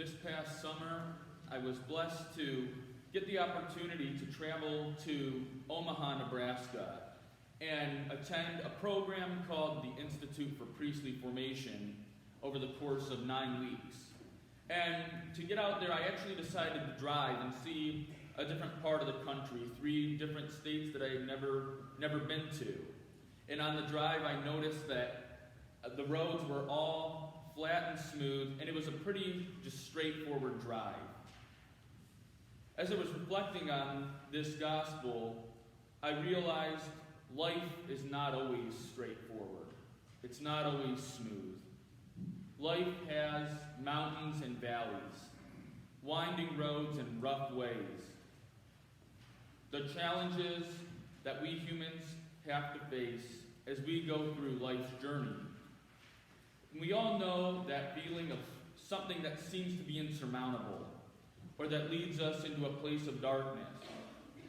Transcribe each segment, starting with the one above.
This past summer, I was blessed to get the opportunity to travel to Omaha, Nebraska, and attend a program called the Institute for Priestly Formation over the course of 9 weeks. And to get out there, I actually decided to drive and see a different part of the country, 3 different states that I had never been to. And on the drive, I noticed that the roads were all flat and smooth, and it was a pretty just straightforward drive. As I was reflecting on this gospel, I realized life is not always straightforward. It's not always smooth. Life has mountains and valleys, winding roads and rough ways. The challenges that we humans have to face as we go through life's journey. We all know that feeling of something that seems to be insurmountable, or that leads us into a place of darkness,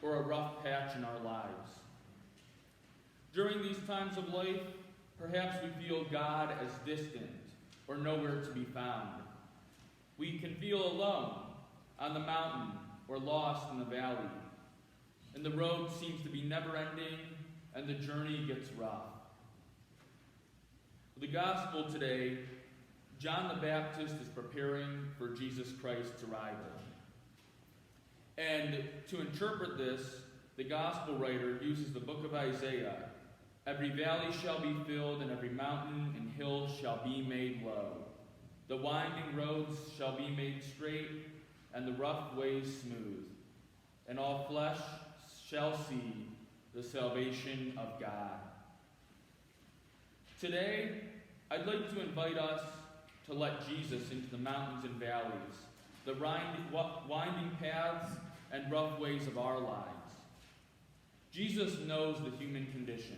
or a rough patch in our lives. During these times of life, perhaps we feel God as distant or nowhere to be found. We can feel alone on the mountain or lost in the valley. And the road seems to be never-ending, and the journey gets rough. The gospel today, John the Baptist is preparing for Jesus Christ's arrival. And to interpret this, the gospel writer uses the book of Isaiah. Every valley shall be filled, and every mountain and hill shall be made low. The winding roads shall be made straight, and the rough ways smooth. And all flesh shall see the salvation of God. Today, I'd like to invite us to let Jesus into the mountains and valleys, the winding paths and rough ways of our lives. Jesus knows the human condition.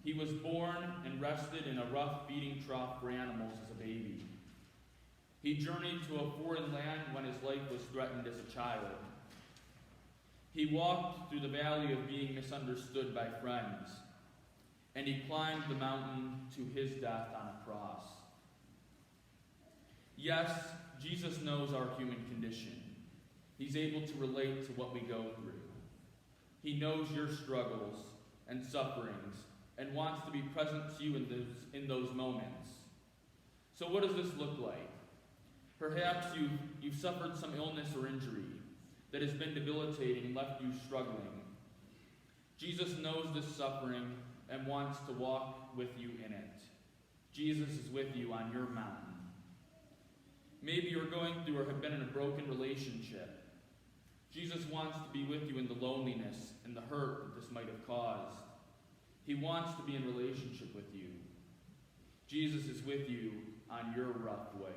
He was born and rested in a rough feeding trough for animals as a baby. He journeyed to a foreign land when his life was threatened as a child. He walked through the valley of being misunderstood by friends, and he climbed the mountain to his death on a cross. Yes, Jesus knows our human condition. He's able to relate to what we go through. He knows your struggles and sufferings and wants to be present to you in those moments. So what does this look like? Perhaps you've suffered some illness or injury that has been debilitating and left you struggling. Jesus knows this suffering and wants to walk with you in it. Jesus is with you on your mountain. Maybe you're going through or have been in a broken relationship. Jesus wants to be with you in the loneliness and the hurt that this might have caused. He wants to be in relationship with you. Jesus is with you on your rough way.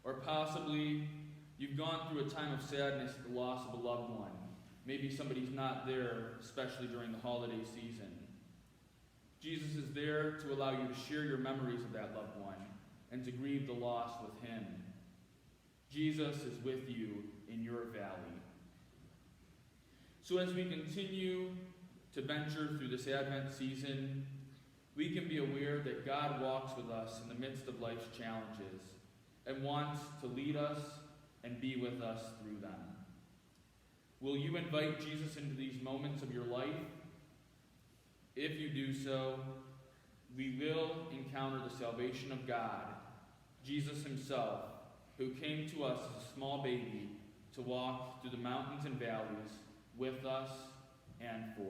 Or possibly you've gone through a time of sadness at the loss of a loved one. Maybe somebody's not there, especially during the holiday season. Jesus is there to allow you to share your memories of that loved one and to grieve the loss with him. Jesus is with you in your valley. So as we continue to venture through this Advent season, we can be aware that God walks with us in the midst of life's challenges and wants to lead us and be with us through them. Will you invite Jesus into these moments of your life? If you do so, we will encounter the salvation of God, Jesus himself, who came to us as a small baby to walk through the mountains and valleys with us and for